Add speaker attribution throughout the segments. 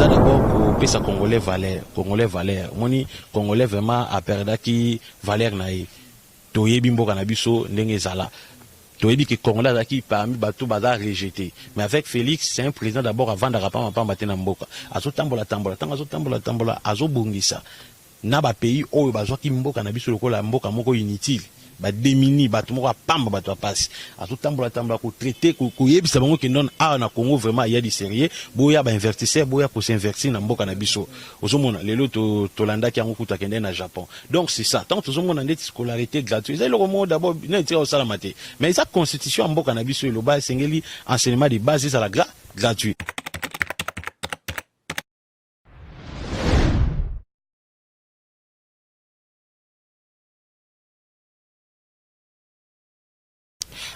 Speaker 1: ça d'abord pour ça congolais valeur moni congolais vraiment a perdu qui valeur naï toyebi mboka na biso ndenge zala toyebi que congolais là qui parmi bateau bazar rejeté mais avec Félix c'est un président d'abord avant d'arapama pa batena mboka azo tambola azo bongisa na ba pays oyo bazwa ki mboka na biso lokola mboka moko inutile ba démini bato moko pamba bato passe azo tambola ko traiter ko yebisa bango ke non a na Congo vraiment il y a du sérieux boya ba investisseur boya ko s'investir na mboka na biso ozomona lelo to landa ki yango kuta kende na Japon donc c'est ça tant ozomona ndeti scolarité gratuite ça le mot d'abord na tira au salamate mais ça constitution mboka na biso lo ba sengeli enseignement de base ça la gratuit.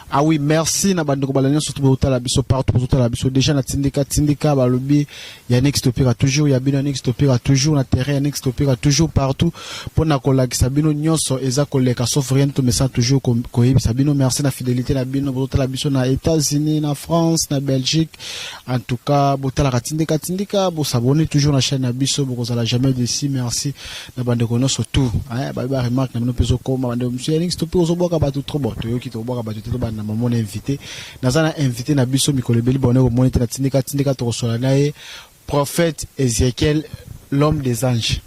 Speaker 2: Ah oui, merci na bande ko balanya surtout bota la biso partout bota la biso déjà na tindika balobi ya next topira toujours ya bino next topira toujours na terrain next topira toujours partout pour na kolakisa bino nyonso eza koleka sauf rien to message toujours ko yebisa bino merci na fidélité na bino bota la biso na États-Unis na France na Belgique en tout cas bota la tindika bo s'abonner toujours na chaîne na biso bo kozala jamais déçu merci na bande ko nyonso tout ba remarque na bino peso koma bande monsieur next topira zo boka ba tout trop bon to yoki to boka ba tout ba na maman invité nazana invité na biso mikolo beli bonne ko moniter na tindika to kosola nae prophète Ézéchiel l'homme des anges.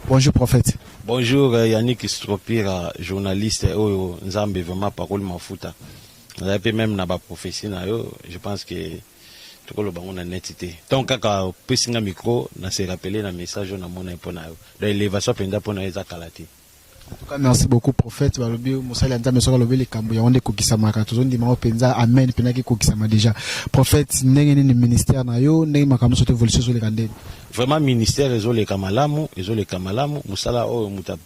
Speaker 2: Bonjour prophète.
Speaker 1: Bonjour Yannick Stropira journaliste oyo nzambe vraiment parole mafuta na pe même na ba prophétie na yo je pense que tout le bango na netité donc kaka pesinga micro na se rappeler na message na mona mpona yo donc élévation penda pona eza kalati.
Speaker 2: En tout cas, merci beaucoup, prophète. Balobi, Moussali Anza, Moussali Lobé, les Kambo, Yawande, Kokisama, Katozon, Dimao, Penza, Amen, Penaki, Kokisama déjà. Prophète, n'est-ce pas ministère, Nayo, n'est-ce pas comme ça, évolution sur les candidats.
Speaker 1: Vraiment, ministère, ils ont les kamalamu, Moussala,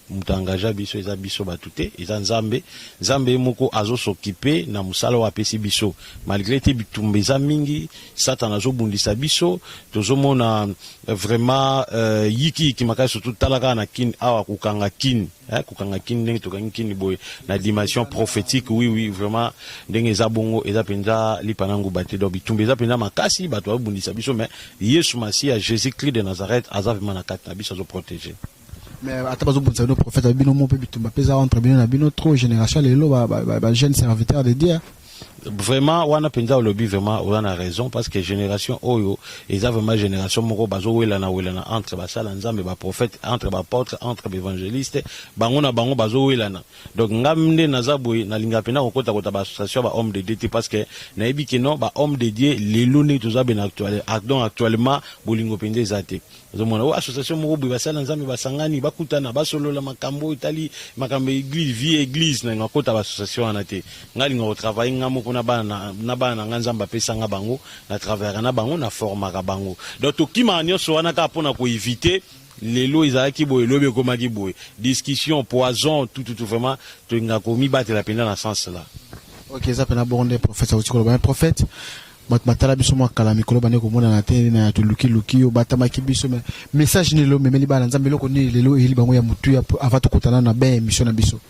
Speaker 1: muta engagé, biso, ils ont biso batute, ils ont Zambé, moko, azo s'occuper, na Moussala, wapesi biso. Malgré te bitumbeza mingi, Satan azo bundisa biso, tozo mona, vraiment, yiki, qui m'a surtout talaka na kin, awa, kukanga kin, kukanga kin, ndenge tokangi kin, boy, na dimension prophétique, oui, vraiment, ndenge zabongo, eza penza, lipanangu bate, do bitumbeza penza makasi, bato bundisa biso, mais, Yesu Masia, Jésus-Christ de Nazareth, Azav Manakat, Nabi, ça se protéger.
Speaker 2: Mais à ta base, le prophète Abino, mon peuple, tu m'as pesé entre Bino, Nabino, trop, génération, les lots, jeune serviteur de Dieu.
Speaker 1: Vraiment, on a penza au lobby, vraiment, on a raison, parce que génération Oyo, ils ont vraiment génération Moro, Bazo, Welana, entre Basal, Nzambe, prophète, entre apôtre, entre évangéliste, Bangona, Bango, Bazo, Welana. Donc, Ngamde, Nazaboué, Nalingapena, on compte à l'association, homme de Dieu, parce que, Naïbi, que non, homme de Dieu, les lunes, tout ça, ben actuellement, Bolingo Pende, Zate. Association Moro, Basal, Nzambe, Basangani, Bakutana, Basolo, la Makambo, Italie, Makambo, église, vie église, n'a compte à l'association, Anate. Ngalingo, travail, Ngamo, na bana nganzamba pesanga bango na travers na bango na forma ka bango donc to kima nyonso wana ka pona ko éviter lelo izaki boye lobe komaki boye discussion poison tout vraiment to ngakomi batela penda na sens là.
Speaker 2: OK ça pena bonde prophète Otiko le prophète batala biso mwa kala mikolo bane ko mona na te na to luki yo batamaki biso message ni lo memeli bana nzambe loko ni lelo eli bango ya mutu ya avant to kotana na ben mission na biso.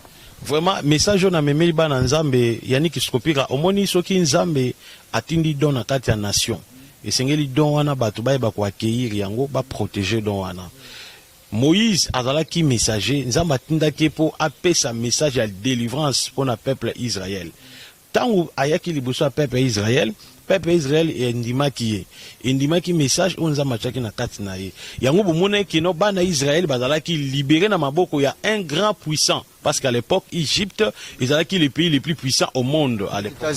Speaker 1: Vraiment message on a memeli bana nzambe Yannick Skopira omoni soki nzambe atindi don na kati ya nation esengeli don wana bato ba ko accueillir yango ba protéger don wana. Moïse azalaki messager nzambe atindaki po apesa message ya délivrance pour na peuple Israël. Tango ayaki liboso ya peuple Israël et ndimaki message on nzambe chaki na kati na ye. Yango bomona kino bana Israël bazalaki libéré na maboko ya un grand puissant. Parce qu'à l'époque, Égypte, ils avaient les pays les plus puissants au monde. À l'époque.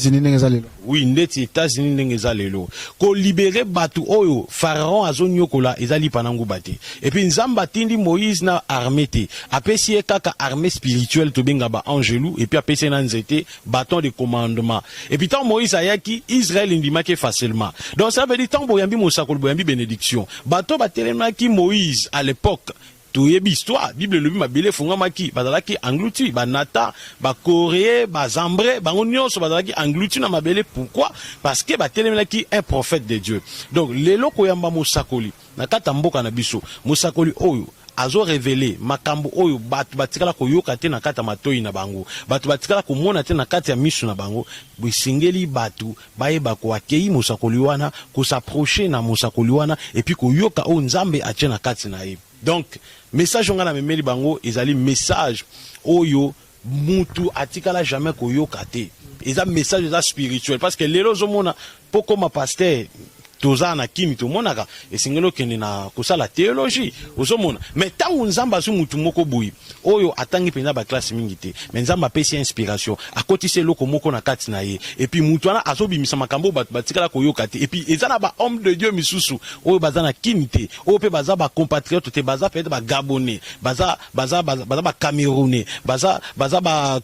Speaker 1: Oui, les États-Unis n'engezalelo. Ko libérer batu oyo, Pharaon azonyo kola, ils allaient panangu bate. Et puis nzamba tindi Moïse na armée te. Apesi kaka armée spirituelle to benga ba angelou et puis apesi na nzete bâton de commandement. Et puis tant Moïse ayaki Israël ndimaki facilement. Donc ça veut dire tant boyambi mosakol boyambi bénédiction. Bato batelemaki Moïse à l'époque. Tout est histoire. Bible le ma belé fongamaki bazalaki englouti banata ba coréen ba zambré ba onyoso bazalaki englouti na mabele. Pourquoi? Parce que ba telemelaki un prophète de Dieu. Donc lelo koyamba mosakoli na kata mboka na biso mosakoli oyo azo révéler makambo oyo batu batikala koyoka te na kata matoi na bango batu batikala komona te na kati ya misu na bango bisingeli batu bayeba ko akei musakoli wana ko s'approcher na musakoli wana et puis koyoka o nzambe atie na kati na ye. Donc message nga na memeli bango ezali message oyo mutu atikala jamais koyoka te. Eza message eza spirituel parce que lelo zomona poko ma pasteur toza na kimi to monaka esingelo kende na kosala théologie ozomona mais tangu nzamba su mutu moko boyi oyo atangi penza ba classe mingi te mais nzamba pesi inspiration akotise loko moko na kati na ye et puis mutu ana azobimisa makambo batikala koyoka te et puis ezana ba homme de Dieu misusu oyo bazana kimi te oyo pe baza ba compatriote te baza peut-être ba gabonais baza ba camerounais baza ba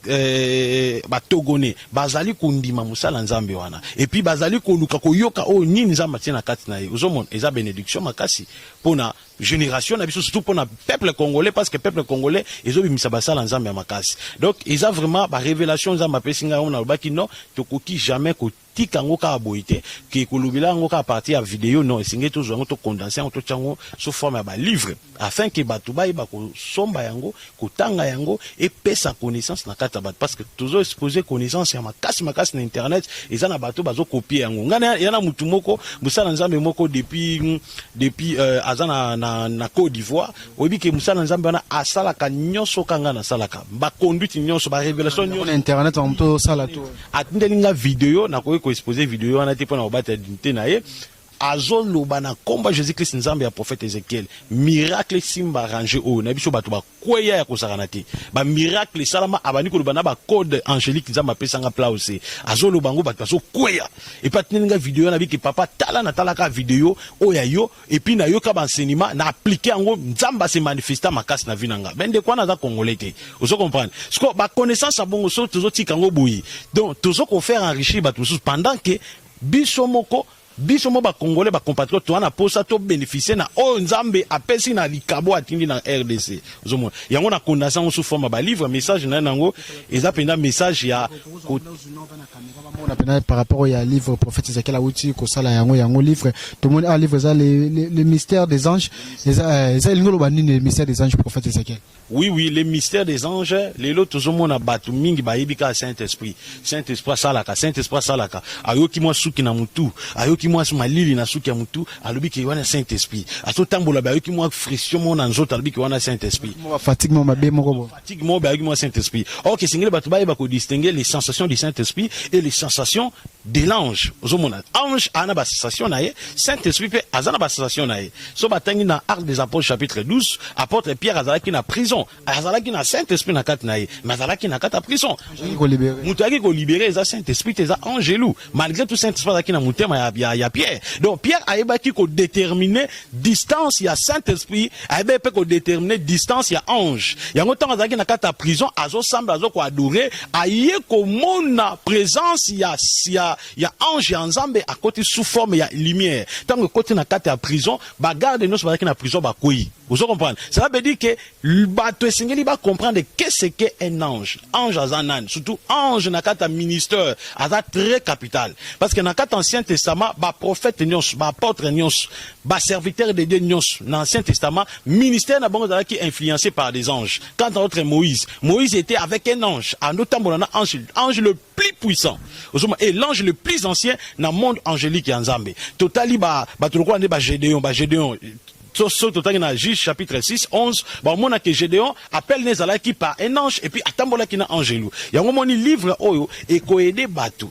Speaker 1: togonais bazali kundima musala nzambe wana et puis bazali koluka koyoka oyo nini nzamba na kati na ye ozomona eza bénédiction makasi pona génération na biso surtout pona peuple congolais parce que peuple congolais ezobimisa basala nzambe ya makasi. Donc eza vraiment ba révélation nzamba pesinga on alobaki non tokoki jamais ko tika ngo ka boité ke kolobela ngo ka partir ya vidéo non esinge to zo ngo to condenser ngo to chango sous forme ya ba livre afin que batu ba ko somba yango ko tanga yango et pesa connaissance na kata bat parce que toujours exposer connaissance ya makasi na internet eza na batu bazo copier yango ngana yana mutu moko musala nzambe moko depuis azana na Côte d'Ivoire obi ke musala nzambe wana asalaka nyonso kanga na salaka ba conduite nyonso ba révélation nyonso
Speaker 2: internet en to sala to
Speaker 1: atindelinga vidéo na ko exposer vidéo wana te pona obata dinté na ye azoloba na komba Jésus-Christ nzambe ya prophète Ézéchiel miracle simba ranger o na biso bato ba kweya ya kosakana te ba miracle salama abani ko lobana ba code angélique nzamba pesanga plause azoloba ngo bato baso kweya et pas tinga vidéo na biki papa tala na talaka vidéo oya yo et puis na yo ka ba enseignement na appliquer ngo nzamba se manifesta makasi na vinanga bende kwa na za congolais te ozo comprendre ce que ba connaissance a bongo so tozo tika ngo boyi donc tozo ko faire enrichir bato pendant que biso moko ba congolais ba compatriotes wana posa to bénéficier na o nzambe apesi na likabo atindi na RDC ozomona yango na condensation sous forme ba livre message na nango eza penda message ya
Speaker 2: par rapport au livre prophète Ézéchiel outi ko sala yango livre tout le monde a livre ça le mystère des anges les ngolo banini le mystère des anges prophète Ézéchiel.
Speaker 1: Oui, les mystères des anges, les lots zomona batu mingi ba yebika Saint-Esprit salaka ayoki mwa suki na mutu ayoki mwa malili na suki ya mutu alobi ki wana Saint-Esprit aso tambola ba ayoki mwa friction mo na nzoto alobi ki wana Saint-Esprit
Speaker 2: fatigue mo mabe moko
Speaker 1: fatigue mo ba ayoki mwa Saint-Esprit. OK, singile batu ba yeba ko distinguer les sensations du Saint-Esprit et les sensations de l'ange zomona ange ana ba sensation na ye Saint-Esprit pe azana ba sensation na ye so batangi na Actes des Apôtres chapitre 12 apôtre Pierre azalaki na prison azalaki na Saint-Esprit na kati na ye mais azalaki na kati ya prison mutaki ko libérer za Saint-Esprit eza angelou malgré tout Saint-Esprit azalaki na mutema ya Pierre. Donc Pierre ayebaki ko déterminer distance ya Saint-Esprit ayebaki ko déterminer distance ya ange yango tanga azalaki na kati ya prison azo samba azo ko adorer aye ko mona présence ya ange ya nzambe à côté sous forme ya lumière tango côté na kati ya prison ba garde nous bazalaki na prison ba koyi. Vous comprenez? Cela veut dire que bato esengeli ba comprendre qu'est-ce qu'est un ange. Ange azanan, surtout ange nakata ministère, aza très capital. Parce que nakata Ancien Testament, ba prophète nyons, ba apôtre nyons, ba serviteur de Dieu nyons, dans l'Ancien Testament, ministère na bango qui est influencé par des anges. Quant à notre Moïse était avec un ange. En autant bolana ange le plus puissant. Et l'ange le plus ancien dans le monde angélique en Zambé. Totali ba tuloko ande ba Gédéon. Total dans Juge chapitre 6, 11, on a que Gédéon appelle Nezalaki par un ange et puis atambola ki na angelou. Yango moni livre oyo et ko aider batu.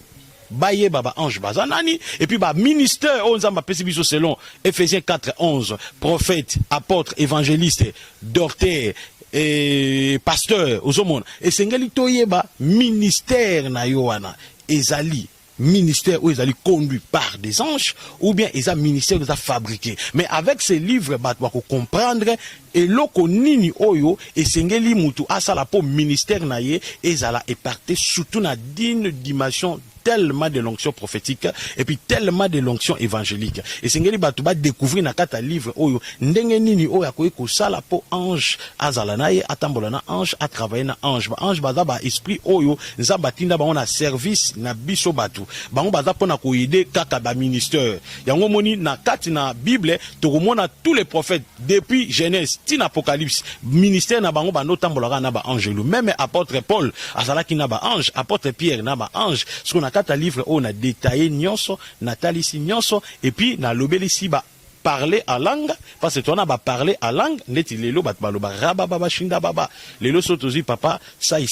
Speaker 1: Baye baba ange bazanani et puis ba ministère on zamba pesi biso selon Ephésiens 4, 11, prophète, apôtre, évangéliste, docteur et pasteur ozomona. Et sengeli toyeba ministère na yoana ezali ministère où ils allaient conduit par des anges ou bien ils ont ministère qu'ils ont fabriqué. Mais avec ces livres bah tu vas comprendre et loko nini oyo et sengeli mutu asala po ministère naie et zala éparté surtout na d'une dimension tellement de l'onction prophétique et puis tellement de l'onction évangélique. Et sengeli batu ba découvrir na kata livre oyo ndenge nini oyo akoyi ko sala po ange azala naie atambola na ange a travailler na ange ba ange baza ba esprit oyo nzamba tinda ba on a service na biso batu bango baza pona ko aider kaka ba ministère yango moni na kati na Bible to komona tous les prophètes depuis Genèse tin apocalypse ministère na bango bando tambolaka na ba ange lu même apôtre Paul azalaki na ba ange apôtre Pierre na ba ange ce qu'on a kata livre on a détaillé nyonso na talisi nyonso et puis na lobeli si ba parler à langue parce que toi na ba parler à langue neti lelo bat baloba raba baba shinda baba lelo sotozi papa sai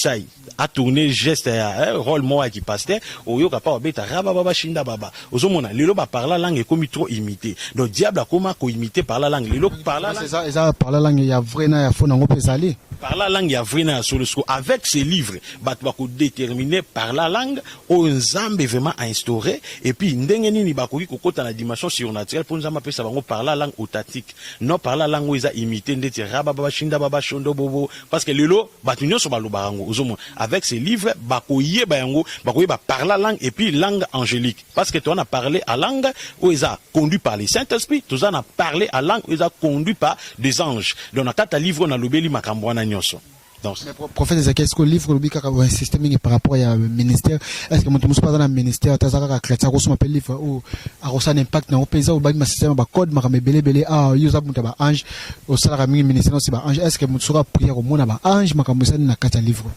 Speaker 1: a tourné geste rôle moi qui pasteur oyo ka pa obeta raba baba shinda baba ozomona lelo ba parler langue comme trop imité donc diable a comment ko imiter par la langue lelo parler
Speaker 2: c'est ça par la langue ya vrai na ya faux nango pesali
Speaker 1: par la langue ya vrai na solo avec ces livres bat ba ko déterminer par la langue o nzambe vraiment instauré et puis ndenge nini ba ko kokota na dimension surnaturelle pour nzamba pesa bango par la langue authentique non par la langue où ils a imité ndeti raba baba shinda baba shondo bobo parce que lelo batunyo so baloba rango ozomo avec ces livres bakoye bayango bakoye ba par la langue et puis langue angélique parce que toi on a parlé à langue où ils a conduit par les Saint-Esprit tous on a parlé à langue où ils a conduit par des anges donc na kata livre on a lobeli makambo wana nyonso.
Speaker 2: Mais prophète Ezekiel, est-ce que le livre le système par rapport à ministère, est-ce que mon pas dans le ministère, t'as chrétien, qu'on s'appelle livre ou à un impact dans le pays ou bas système ba code ma belé user muta ba ange au salaire ministère c'est ba ange est-ce que mon sera prière au monde ba ange ma kamusa na kata livre.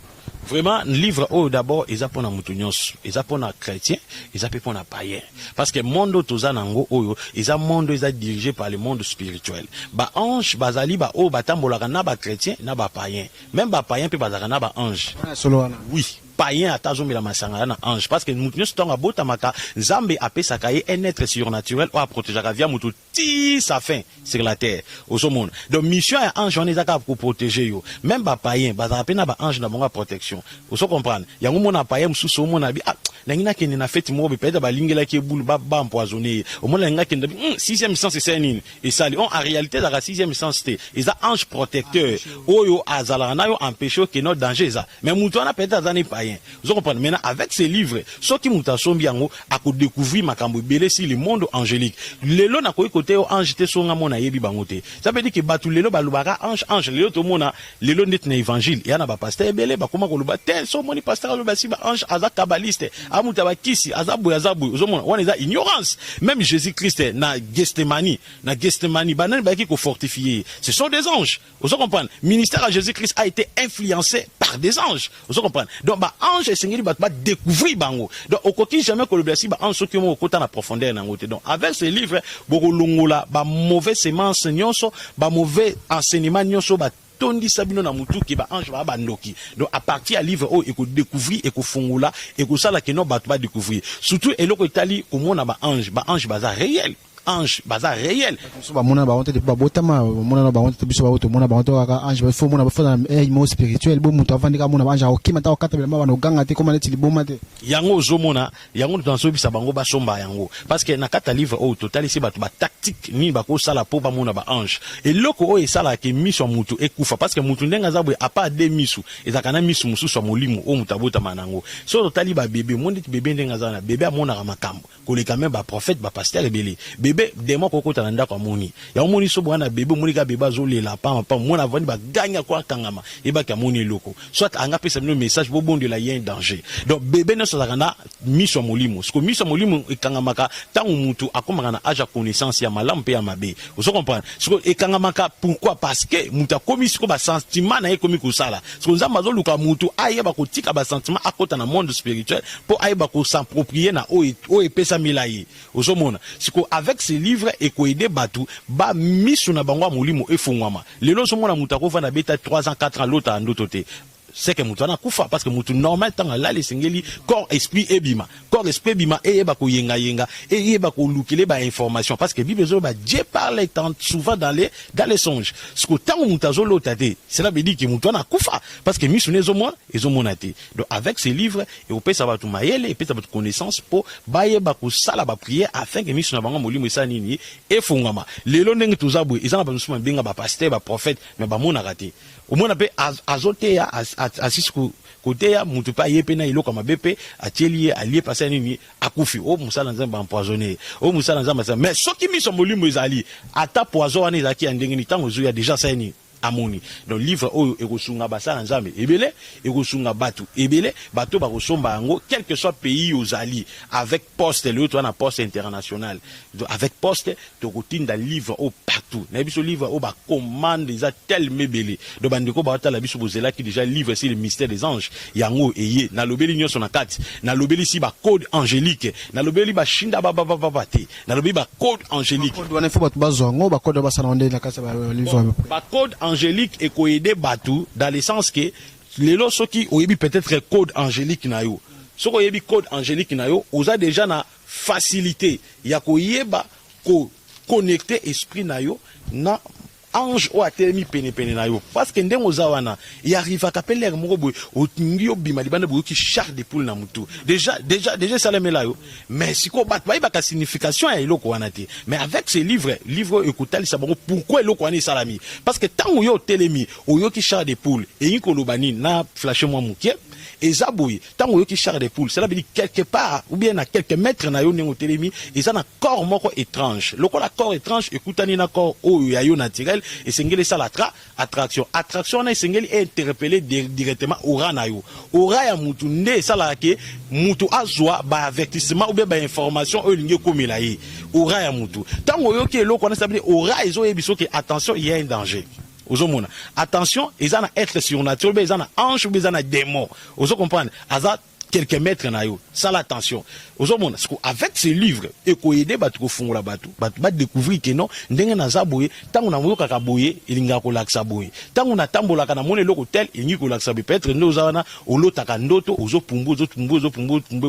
Speaker 1: Vraiment livre oh d'abord ils apprennent à mutunios ils apprennent à chrétien ils apprennent à païen parce que monde toza nango oyo ils a monde ils a dirigé par le monde spirituel ba ange bazali ba oh batambolaka na ba chrétien na ba païen même ba païen pe bazaka na ba ange oui païen atazomela masanga na ange parce que mutunios tonga bota maka nzambe apesaka ye un être surnaturel ou a protéger via mutu ti sa fin sur la terre au monde donc mission ya ange on ezaka pour protéger yo même ba païen bazaka pe na ba ange na bonga protection vous comprendre yango mona païen mususu o mona bi ah nangina kende na fête mo be peut-être ba lingela ki boule ba empoisonné au monde nangina kende sixième sens c'est nini et ça en réalité la sixième sens c'était ils a ange protecteur oyo azala na yo empêcher que notre danger ça mais mutu na peut-être azani païen vous comprenez maintenant avec ces livres ce qui muta sombi yango a ko découvrir makambo belé si le monde angélique lelo na ko côté o ange te songa mona yebi bangote ça veut dire que batu lelo balubaka ange lelo to mona lelo net na évangile yana ba pasteur belé ba koma ko luba tel so moni pasteur luba si ba ange aza kabbaliste amuta ba kisi azabu ozomona on est ignorance même Jésus-Christ na Gethsemane banani ba ki ko fortifier ce sont des anges vous comprenez ministère à Jésus-Christ a été influencé par des anges vous comprenez donc ba ange sengeli ba découvrir bango donc okoki jamais ko luba si ba ange soki mo kota na profondeur na ngote donc avec ces livres boko longola ba mauvais semence nyonso ba mauvais enseignement nyonso ba tondi sabino na mutu ki ba ange ba bandoki donc à partir à livre o eko découvrir eko fongola eko sala ke no ba découvrir surtout eloko itali komona ba ange baza réel ange baza réel
Speaker 2: ba mona ba honte de ba botama mona ba honte biso ba auto mona ba honte ka ange ba fo mona ba fo na mo spirituel bo mutu avandika mona ba ange okima ta okata bela ba no ganga te koma neti liboma te
Speaker 1: yango zomona yango tanso bisa bango ba somba yango parce que na kata livre au total ici ba tactique ni ba ko sala po ba mona ba ange et loko o esala ke miso mutu ekufa parce que mutu ndenga zabwe a pas de misu ezakana misu musu so molimo o mutu abota manango so total ba bébé monde bébé ndenga zana bébé amona makambo ko le quand même ba prophète ba pasteur belé bébé demo kokota na ndako amoni ya omoni so bwana bébé moni ka bébé azolela pa mona vandi ba ganya kwa kangama e ba ka moni loko soit anga pesa no message bo bondo la yen danger donc bébé no sala kana miso molimo parce que miso molimo e kangamaka tangu mutu akomaka na âge à connaissance ya malamu pe ya mabe vous comprenez parce que e kangamaka pourquoi parce que mutu akomi siko ba sentiment na e komi kusala parce que nzamba zo luka mutu aye ba kotika ba sentiment akota na monde spirituel pour aye ba ko s'approprier na o e pesa milayi ozomona siko avec ces livres et ko aider batu ba misu na bango molimo e fungwama lelo so mona mutu akova na beta 3 ans 4 ans l'autre andotote c'est que mutu na kufa parce que mutu normal tanga la lesengeli corps esprit ebima et ba ko yenga et ba ko lukele ba information parce que bible zo ba Dieu parle tant souvent dans les songes ce que tant mutu zo lotate cela veut dire que mutu na kufa parce que misu nezo monate donc avec ces livres et au pesa ba tu mayele et pesa ba connaissance pour ba ye ba ko sala ba prière afin que misu na bango molimo sa nini e fungama lelo ndenge tuzabwe izana ba musuma benga ba pasteur ba prophète mais ba mona raté au moins pe azote ya asisku côté ya mutu pa yepe na iloko mabepe atieli allié passer nini akufi o musala nzamba empoisonné o musala nzamba mais soki miso molimo ezali ata poison wana ezaki ndenge ni tango zo ya déjà ça ni amoni. Donc livre oyo ekosunga basala nzambe ebele ekosunga batu ebele bato bakosomba yango quel que soit pays ozali avec poste le to na poste international. Donc avec poste to kotinda livre au partout. Na biso livre au ba commande déjà tel mebele. Donc bandeko ba tala biso bozela ki déjà livre c'est le mystère des anges. Yango eye na lobeli nyoso na kati. Na lobeli si ba code angélique. Na lobeli ba shinda ba te. Na lobeli ba code angélique.
Speaker 2: Ba code ba sanonde na kasa ba livre.
Speaker 1: Ba code angélique et ko aider batu dans le sens que les lots qui oyebi peut-être code angélique na yo. Ce ko yebi code angélique na yo, oza déjà na facilité ya ko yeba ko connecter esprit na yo na ange o atelemi pene na yo parce que ndengo zawana y arrive à capeler moko boy otingi obima libanda boy ki char de poule na mutu déjà ça le mela yo mais siko bat ba ka signification ya eloko wana te mais avec ces livres ekutali sabongo pourquoi eloko wana salami parce que tango yo telemi oyo ki char de poule et yiko lobani na flasher moi mukie et zaboui tango yo ki char de poule cela veut dire quelque part ou bien à quelques mètres na yo nengo telemi et ça na corps moko étrange loko la corps étrange ekutani na corps oyo ya yo naturel et sengeli ça la attraction na sengeli interpeller directement aura na yo aura ya mutu nde ça la ke mutu azwa ba avertissement ou bien ba information oyo lingi komela yi aura ya mutu tango yo ki eloko na ça veut dire aura ezo yebiso ke attention il y a un danger. Ozomona attention ils en a être surnaturel ils en a ange ou ils en a démon ozo comprendre aza quelques mètres na yo ça l'attention ozomona avec ces livres et ko aider batu ko fungola batu ba découvrir que non ndenge na zaboye tango na moyo kaka boye ilinga ko laksa boye tango na tambola kana mone loko tel ingi ko laksa peut-être ndozana olotaka ndoto ozo pumbu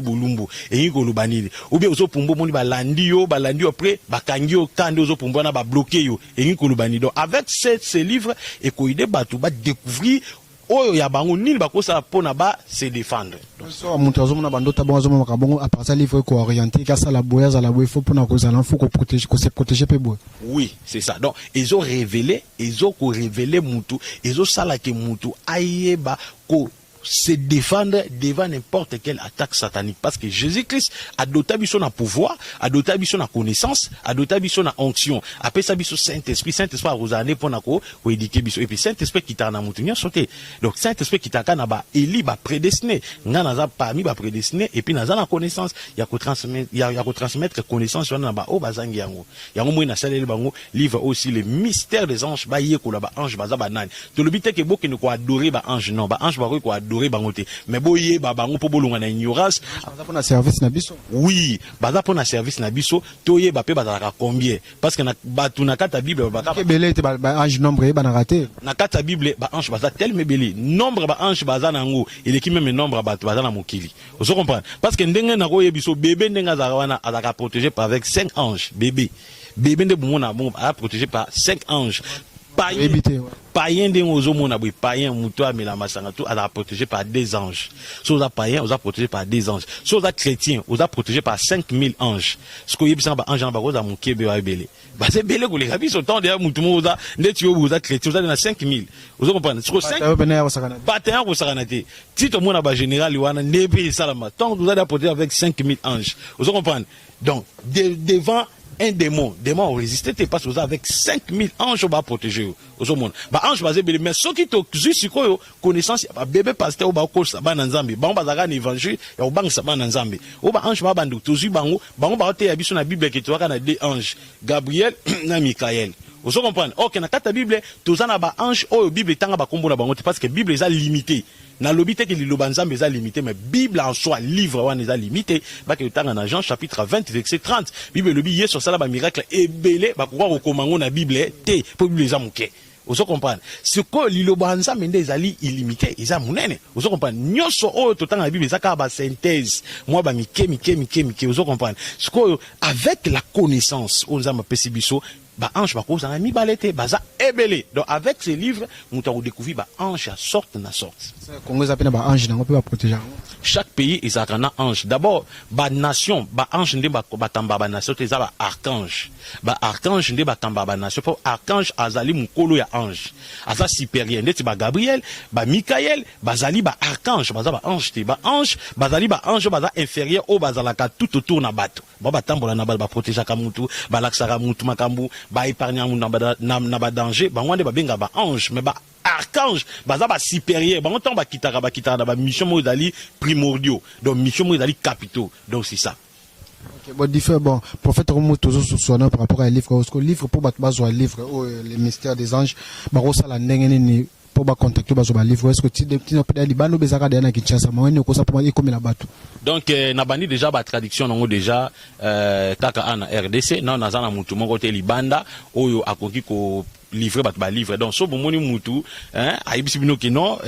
Speaker 1: bulumbu ingi ko lubanili ou bien ozo pumbu moni balandi yo après bakangi yo kande ozo pumbu na ba bloquer yo ingi ko lubani donc avec ces livres et ko aider batu ba découvrir oyo ya bango nini bakosa pona ba se défendre.
Speaker 2: So monte azomona bandota bon azomona makabongo à part ça livre ko orienté ka ça la boya za la boya faut pona ko zala faut ko se protéger pe boya.
Speaker 1: Oui, c'est ça. Donc ils ont révélé mutu, ils ont sala ke mutu ayeba ko se défendre devant n'importe quelle attaque satanique parce que Jésus-Christ a doté biso na pouvoir, a doté biso na connaissance, a doté biso na onction, après ça biso Saint-Esprit a rosane pour na ko éduquer biso et puis Saint-Esprit qui t'a na mutunya sauté. Donc Saint-Esprit qui t'a kana ba éli ba prédestiné, ngana za parmi ba prédestiné et puis na za na connaissance, ya ko transmettre connaissance na ba o bazangi yango. Yango mo na saleli bango livre aussi les mystères des anges ba yeko la ba ange baza banani. To le bité ke boke ne ko adorer ba ange non, ba ange ba ko adorer bangote mais boye ba bango po bolunga na ignorance
Speaker 2: baza pona service na biso
Speaker 1: oui baza pona service na biso toye ba pe bazalaka combien parce que na batu na kata bible ba
Speaker 2: belé te ba ange nombre ba na raté
Speaker 1: na kata bible ba ange baza tellement belé nombre ba ange baza nango il qui même nombre ba baza na mokili vous comprenez parce que ndenge na ko yebiso bébé ndenga za wana azaka protégé par avec 5 anges bébé nde bomona bon a protégé par 5 anges païen de ozomona boy païen muto amela masanga tout a protégé par des anges. So za païen oza protégé par des anges. So za chrétien oza protégé par 5000 anges. Ce ko yebisa ba ange na ba koza mukebe wa belé. Ba se belé ko le rabi so temps de mutu mo oza ndeti yo oza chrétien oza na 5000. Ozo comprendre. Ce ko 5 batéan ko sakanate. Tito mona ba général wana nebe salama. Tant oza da protégé avec 5000 anges. Ozo comprendre. Donc devant un démon résisté parce que vous avez avec 5000 anges va protéger aux monde ba ange basé mais ceux qui to juste connaissance ba bébé pasteur ba ko sa ba na nzambe ba bazaka na évangile ya obang sa ba na nzambe o ba ange ba bandu tozu bango ba te ya biso na bible ki to na deux anges Gabriel na Michael. Vous comprenez? OK na kata bible tozana ba ange o bible tanga ba kombo na bango parce que bible est limitée. Na lobité que liloba nzambe eza limité mais bible en soi livre wana eza limité ba ke tanga na Jean chapitre 20 verset 30 bible lobi yeso sala ba miracle ebele ba ko komango na bible te po bible eza muke. Vous comprenez? Ce que liloba nzambe nde ezali illimité eza munene. Vous comprenez? Nyoso o totanga na bible eza ka ba synthèse moi ba mike. Vous comprenez? Ce que avec la connaissance on nzambe pesi biso ba ange ba ko zanga mi balete baza ebele. Donc avec ces livres nous avons découvert ba ange à sorte na sorte.
Speaker 2: Congo zapena ba ange nango pe ba protéger.
Speaker 1: Chaque pays ils a un ange. D'abord ba nation ba ange nde ba tamba ba nation te za ba archange. Ba archange nde ba tamba ba nation pour archange azali mukolo ya ange. Aza supérieur ndeti ba Gabriel, ba Michael, bazali ba archange, baza ba ange te ba ange, bazali ba ange baza inférieur au bazalaka tout autour na bato. Ba tambola na ba protéger ka mutu, ba laksaka mutu makambu, ba épargner na ba danger ba ngwande ba benga ba ange mais ba archange baza ba supérieur ba ontan ba kitaka na ba mission mo dali primordiaux donc mission mo dali capitaux donc c'est ça.
Speaker 2: Okay, bon, prophète Romo toujours souvent par rapport à livre parce que livre pour battre base livre les mystères des anges ba rosala ndenge ni pour ba contacter base ba livre est-ce que tu n'as pas dit bano bezaka de na Kinshasa mais on ko ça pour comme la bateau
Speaker 1: donc na bandi déjà ba traduction nango déjà kaka ana RDC non nazana mutu moko te libanda oyo akoki ko livre ba livre donc so bomoni mutu hein ayibisi bino ke non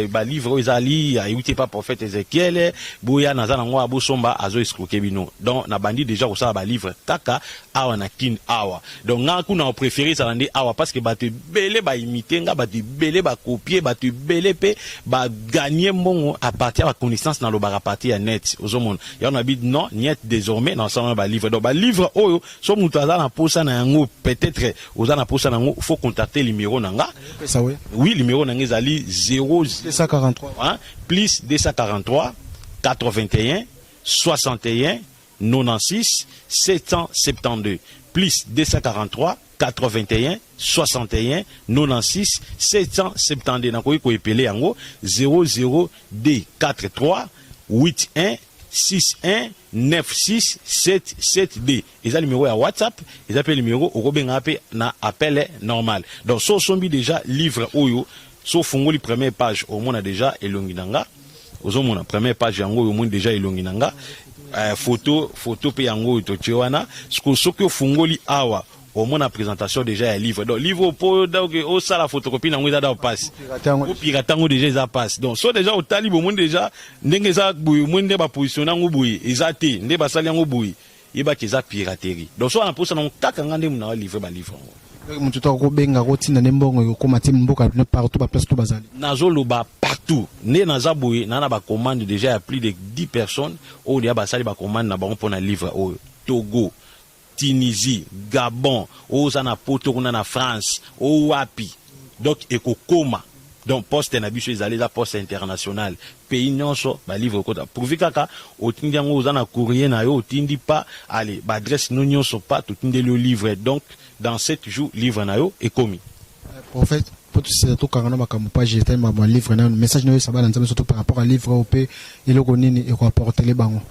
Speaker 1: ba livre ezali ayuti pas prophète Ezekiel boya nazana ngo abosomba azo escroquer bino donc na bandi déjà ko ça ba livre kaka awa na kin awa donc nga kuna préféré ça ndé awa parce que ba te belé ba imiter nga ba te belé ba copier ba te belé pe ba gagner mbongo à partir de la connaissance dans le bar à partir à net aux monde ya on habite non niet désormais dans ça ba livre donc ba livre oyo so mutu azana posa na yango peut-être ozana posa na yango faut contacter le numéro nanga
Speaker 2: ça
Speaker 1: oui le numéro nanga ezali
Speaker 2: 243
Speaker 1: hein plus 243 81 61 96 772 plus 243 81 61 96 772 nakoki ko epele yango 00D43 81 61 96 77D. Ils ont le numéro à WhatsApp, ils appellent le numéro au Robin na appel normal. Donc, so sombi déjà livre oyo, so fongo li première page au monde déjà elonginanga. Ozo mona première page yango au monde déjà elonginanga. Photo pe yango to tchewana. So que fongo li awa. Au moins la présentation déjà un livre donc livre pour donc au ça la photocopie na ngeza da passe au piratango déjà ça passe donc so déjà au tali au monde déjà ndenge za boui monde ba positionner ngo boui ezate nde ba sali ngo boui yeba ke za piraterie donc so on pour ça on kaka ngande mu na livre ba livre
Speaker 2: mutu to ko benga ko tinda nembongo ko matim mboka partout ba place tout bazali
Speaker 1: nazolo ba partout ne naza boui na ba commande déjà à plus de 10 personnes au dia ba sali ba commande na ba pour na livre au Togo Tunisie, Gabon, Ozana Poto, na France, Owapi, donc Ekokoma, donc poste nabiso ezali la poste internationale, pays nyonso ba livre kota. Pourvu kaka otindi yango ozana courrier na yo otindi pas, allez, ba adresse no nyonso pas otindi le livre donc dans 7 jours livre na yo est commis.
Speaker 2: Prophète pour tout ça tout quand on a comme page j'étais ma livre na message no ça va dans surtout par rapport à livre au pays et le konini et rapporter les bango.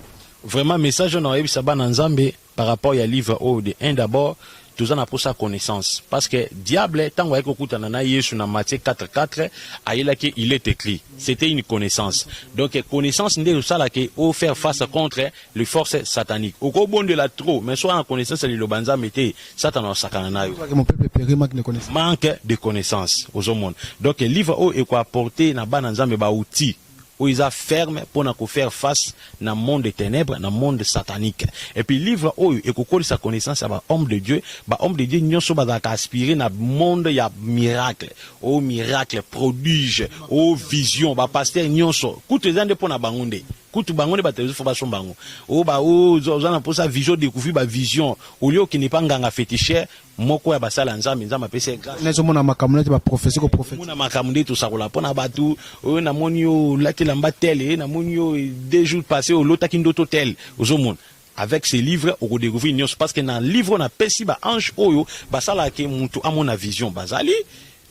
Speaker 1: Vraiment message on a ça ba na Nzambe par rapport à livre au de un d'abord tout ça n'a pas sa connaissance parce que diable tant que écoute na Yesu na Matthieu 4:4 aïla que il est écrit c'était une connaissance donc connaissance ndé ça là que au faire face contre les forces sataniques au bon de la trop mais soit en connaissance le lobanza mettez satan en sakana na yo manque de connaissance aux hommes donc livre au et quoi apporter na ba Nzambe ba outil où ils a ferme pour nous faire face dans le monde des ténèbres, dans le monde satanique. Et puis livre où et qu'on sa connaissance à homme de Dieu n'y a pas aspirer dans le monde il y a miracle, au miracle, prodige, au vision, bah pasteur nyonso. Coûte les ande pour na bangonde. Coûte bangonde bah te faut pas son bango. Oh bah oh zana pour sa vision découvrir bah vision. Au lieu qui n'est pas nganga féticheur, moko ya basala nzambe nzamba pese grâce.
Speaker 2: Nezo mona makamune ba prophétie ko prophète.
Speaker 1: Mona makamune tout ça ko la pona batu, o na monio la lamba tel na monio 2 jours passés au lotaki ndoto tel au monde. Avec ces livres au découvrir nyos parce que dans livre on a pesi ba ange oyo basala ke muntu amona vision bazali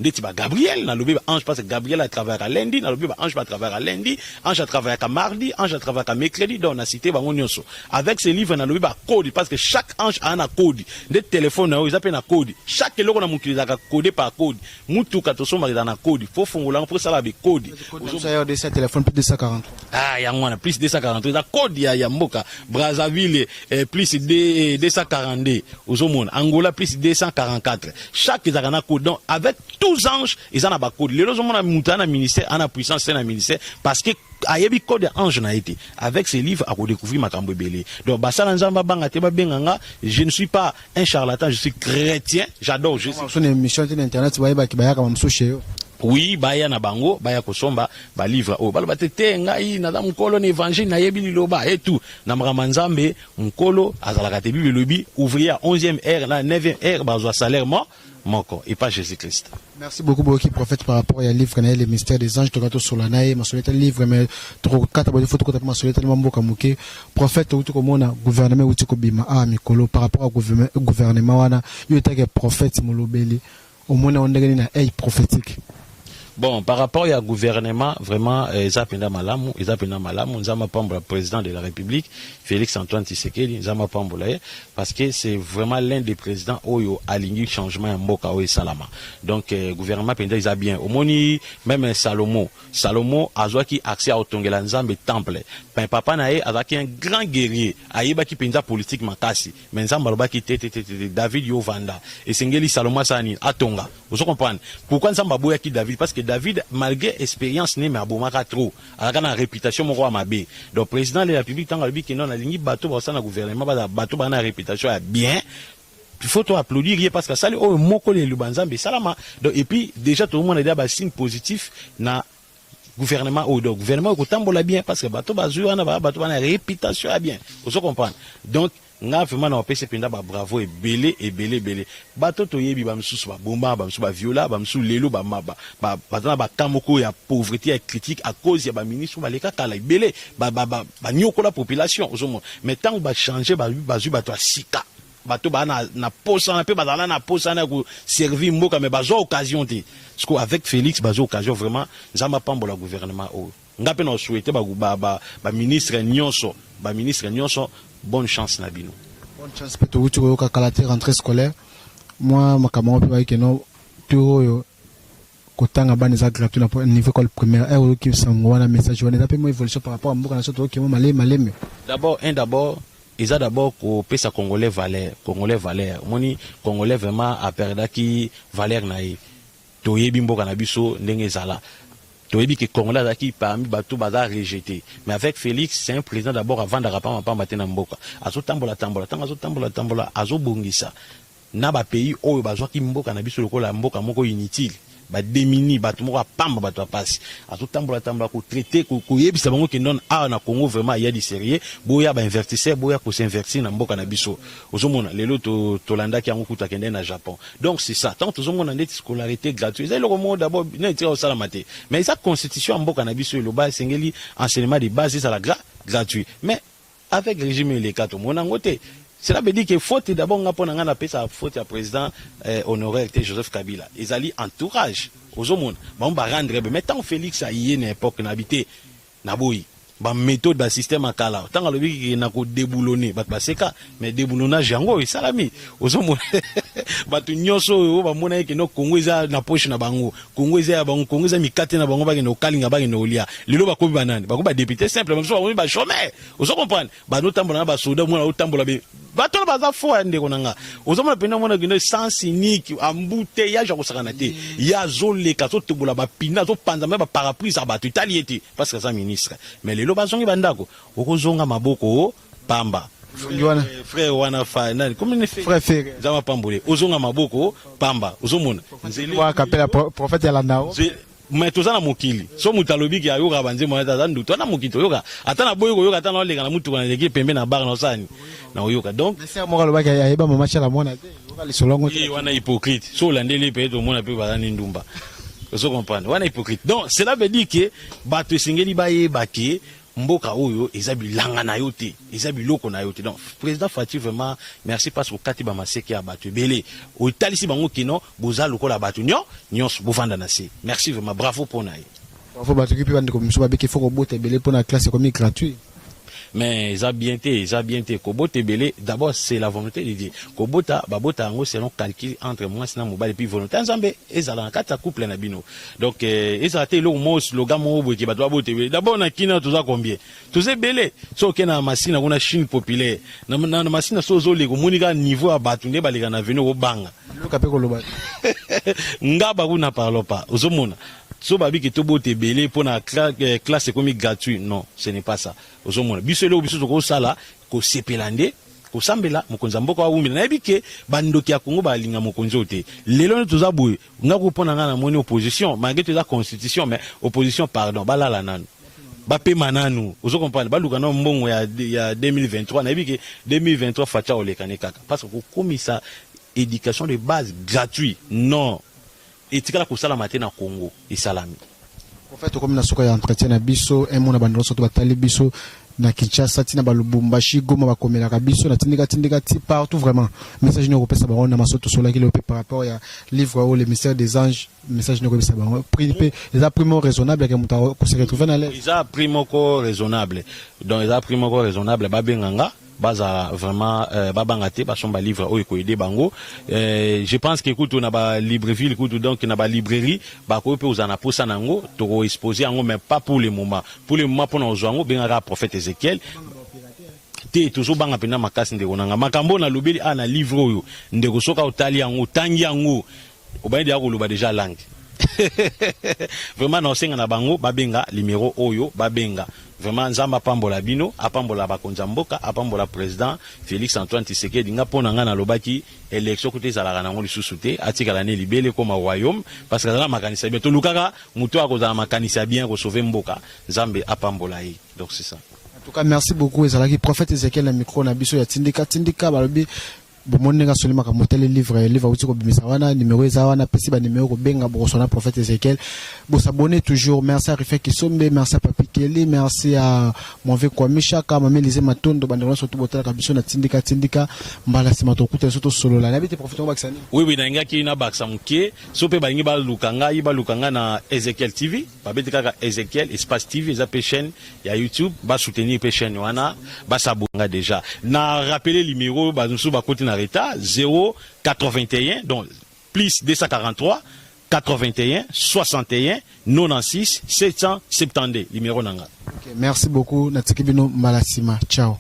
Speaker 1: ndeti ba Gabriel na lobi ba ange parce que Gabriel à travers à lundi na lobi ba ange à travers à lundi ange à travers à mardi ange à travers à mercredi donc on a cité ba nyonso avec ces livres na lobi ba code parce que chaque ange a un code de téléphone na ils appellent un code chaque loko na mutu za codé par code mutu katosoma za na code faut fongola pour ça la be code
Speaker 2: ça de ce téléphone plus de 243
Speaker 1: ah ya ngwana plus de 243 za code ya mboka Brazzaville plus de 242 ozomona Angola plus 244 chaque za na code donc avec tous anges ils en a pas code les autres monde mutana ministère en a puissance c'est un ministère parce que ayebi code ange na été avec ces livres à découvrir makambo belé donc basala nzamba banga te ba benganga je ne suis pas un charlatan je suis chrétien j'adore je suis
Speaker 2: son émission sur internet ba ki ba ya kama mso chez yo
Speaker 1: oui baya na bango baya kosomba ba livre o balo batete ngai na mukolo na évangile na yebi liloba et tout na mramanzambe mukolo azalaka te bible lobi ouvrier 11e heure na 9e heure bazwa salaire moko et pas Jésus-Christ.
Speaker 2: Merci beaucoup Boki prophète par rapport à livre na les mystères des anges tokato solanae masoleta livre mais trop kata ba photo kota masoleta mamboka muke prophète utu komona gouvernement utu ko bima mikolo par rapport au gouvernement wana yo etake prophète molobeli au mona ondengeni na œil prophétique.
Speaker 1: Bon, par rapport au gouvernement, vraiment, Zapenda Malamu, Nzama Pambola, président de la République, Félix Antoine Tshisekedi, Nzama Pambola, parce que c'est vraiment l'un des présidents où aligné le changement en Mboka ou Salama. Donc, gouvernement Penda, il a bien. Au moni, même Salomo, a qui accès à Otongela Nzambe Temple. Ben, papa nae, a qui un grand guerrier, Aïba qui Penda politique makasi, mais Nzamba Loba qui David Yovanda, et Sengeli Salomo Sani, Atonga. Vous comprenez? Pourquoi Nzamba Boya qui David? Parce que David, malgré expérience, n'est mais abomaka trop. Alors qu'on a réputation, mon roi Mabé. Donc, président de la République, tant que non, la ligne bateau, dans le gouvernement, bateau, a réputation bien. Il faut applaudir parce que ça, oh, moko les lubanzambe, salama. Donc, et puis, déjà, tout le monde a des signes positifs na gouvernement, ou donc, gouvernement, au tambola bien, parce que bateau, bateau, a réputation bien. Vous comprenez? Donc, nga vraiment na opese penda ba bravo et belé bato to yebi ba msusu ba bomba ba msusu ba viola ba msusu lelo ba maba ba batana ba kamoko ya pauvreté ya critique à cause ya ba ministre ba leka kala belé ba nyoko la population ozomo mais tant ba changer ba bato asika bato ba na posa na pe ba na posa na ko servir mboka mais bazo occasion te parce que avec Félix bazo occasion vraiment nzamba pambola gouvernement o ngape na souhaiter ba ministre nyonso bonne chance Nabino.
Speaker 2: Bonne chance peut tu ka kalater rentrée scolaire. Moi makamo pe ba keno to kotanga bani za gratuit na niveau école primaire et qui sangwana message wana pe mo évolution par rapport à mboka na soto ki mo maleme.
Speaker 1: D'abord ils a d'abord ko pesa congolais valeur. Moni congolais vraiment a perdu qui valeur naï. To yebi mboka na biso ndenge zala. Toyebi que Congolais a qui parmi bateau bazar rejeté. Mais avec Félix, c'est un président d'abord avant d'arrapama pas matin mboka. Azo tambola, azo bongisa. Na ba pays oyo bazwa ki mboka na biso lokola mboka moko inutile. Ba démini bato moko pamba bato passe. Azo tambola ko traiter ko yebisa bango ki non a na Congo vraiment il y a du sérieux. Boya ba investisseur, boya ko s'investir na mboka na biso. Ozomona lelo to landa ki yango kuta kende na Japon. Donc c'est ça. Tant ozomona ndeti scolarité gratuite. C'est le moment d'abord n'était au salamate. Mais ça constitution mboka na biso le bas sengeli enseignement de base ça la gratuit. Mais avec le régime les quatre mona ngote. Cela veut dire que faute d'abord on a appelé ça faute à président honoraire Joseph Kabila. Ils allaient entourage aux hommes. Bon bah rendre mais tant Félix a y une époque n'habité naboui. Ba méthode ba système akala. Tant le bi na ko déboulonner ba baseka mais déboulonnage yango et salami. Aux hommes ba tu nyonso ba mona ke no Congo za na poche na bango. Congo za bango Congo za mikate na bango ba ke no kalinga ba ke no lia. Lelo ba ko banane. Ba ko ba député simple même so ba chômeur. Vous comprenez? Ba no tambola na ba soda mona o tambola be bato baza fo ande konanga ozomona pena mona kino sans cynique embouteillage ya kosakana te ya zoleka zo tebola ba pina zo panza me ba parapluie za bato italiete parce que ça ministre mais lelo bazongi bandako okozonga maboko pamba frère wana fa nani comme ne
Speaker 2: frère
Speaker 1: za mapambole ozonga maboko pamba ozomona
Speaker 2: nzeli wa kapela prophète ya landao
Speaker 1: mais tozana mokili so mutalobi ki ayoka banze mona ta ndu tona mokito yoka atana boyo yoka atana oleka na mutu kana leki pembe na bar na osani na oyoka donc
Speaker 2: mais c'est moi loba ya yeba mama chala mona te yoka lisolongo
Speaker 1: te wana hypocrite so landeli pe to mona pe bazani ndumba so comprendre wana hypocrite donc cela veut dire que bato singeli baye baki mboka oyo ezabi langa na yote ezabi loko na yote donc président Fati vraiment merci parce que kati ba maseki ya bato belé o talisi bango kino boza lokola bato nyonso bovanda na se merci vraiment bravo pour naï
Speaker 2: bravo bato ki pe bande ko mso ba beki foko bote belé pour na classe comme gratuit
Speaker 1: mais ça bien été kobote belé d'abord c'est la volonté de Dieu kobota babota ngo selon calcul entre moi sina mobile et puis volonté nzambe ezala na kata couple na bino donc ezala te lo mo slogan mo boki bato bote belé d'abord na kina toza combien toza belé so kena machine na Chine populaire na machine so zo le ko monika niveau à bato nde baleka na veno obanga
Speaker 2: lo kapé ko loba
Speaker 1: ngaba kuna parlo pas ozomona so babi ke tobo te belé pour na classe économique gratuit non ce n'est pas ça ozomona biso le biso ko sala ko sepelande kosambela mokonzi mboka wa umila na ebike bandoki ya Congo ba linga mokonzi ote lelo ne toza boye nga ko pona nga na moni opposition malgré la constitution mais opposition pardon balala nanu bape mananu ozo comprendre baluka na mbongo ya 2023 na ebike 2023 facha olekane kaka parce que komisa éducation de base gratuit non etikala kosala matin na Congo isalami
Speaker 2: en fait comme na soka ya entretien na biso un mona bandolo soto batali biso na Kinshasa tina balubumbashi Goma bakomela kabiso na tindika ti partout vraiment message ne repesa ba na masoto sola ki le par rapport ya livre ou le mystère des anges message ne repesa ba prix les primo raisonnable que muta ko se retrouver na les
Speaker 1: primo ko raisonnable donc les primo ko raisonnable ba benganga baza vraiment babangate ba somba livre o ko aider bango je pense que écoute on a ba libreville écoute donc na ba librairie ba ko pe uzana posa nango to exposer ngo mais pas pour le moment pour na ozwango bengaka prophète Ézéchiel te toujours banga pena makasi ndeko nanga makambo na lobeli na livre oyo ndeko soka otali yango tangi yango obayedi ya koloba déjà langue vraiment na osenga na bango babenga numéro oyo babenga vraiment nzamba pambola bino apambola bakonza mboka apambola président Félix Antoine Tshisekedi nga pona nga na lobaki élection côté zalaka nango lisusu te atikala ne libele comme royaume parce que la makanisa bien to lukaka muto akozala makanisa bien ko sauver mboka nzambe apambola yi donc c'est ça.
Speaker 2: En tout cas merci beaucoup ezalaki prophète Ezekiel na micro na biso ya tindika balobi bomonenga solima ka motele livre uti ko bimisa wana numéro eza wana pesi ba numéro ko benga bosona prophète Ezekiel bo s'abonner toujours merci à Rifé Kisombe merci à Papi Kelly merci à Monve Kwamisha kama Melize Matondo bandona surtout botela ka biso na tindika mbala sima to kuta soto solo la nabite prophète Obaksani
Speaker 1: oui na ngaki na baksa muke sope ba ngi ba lukanga na Ezekiel TV ba bete kaka Ezekiel espace TV eza pe chaîne ya YouTube ba soutenir pe chaîne wana ba sabonga déjà na rappeler numéro ba nusu ba côté na Reta 081 donc plus 243 81 61 96 772 numéro nanga.
Speaker 2: Okay, merci beaucoup Natikibino Malasima ciao.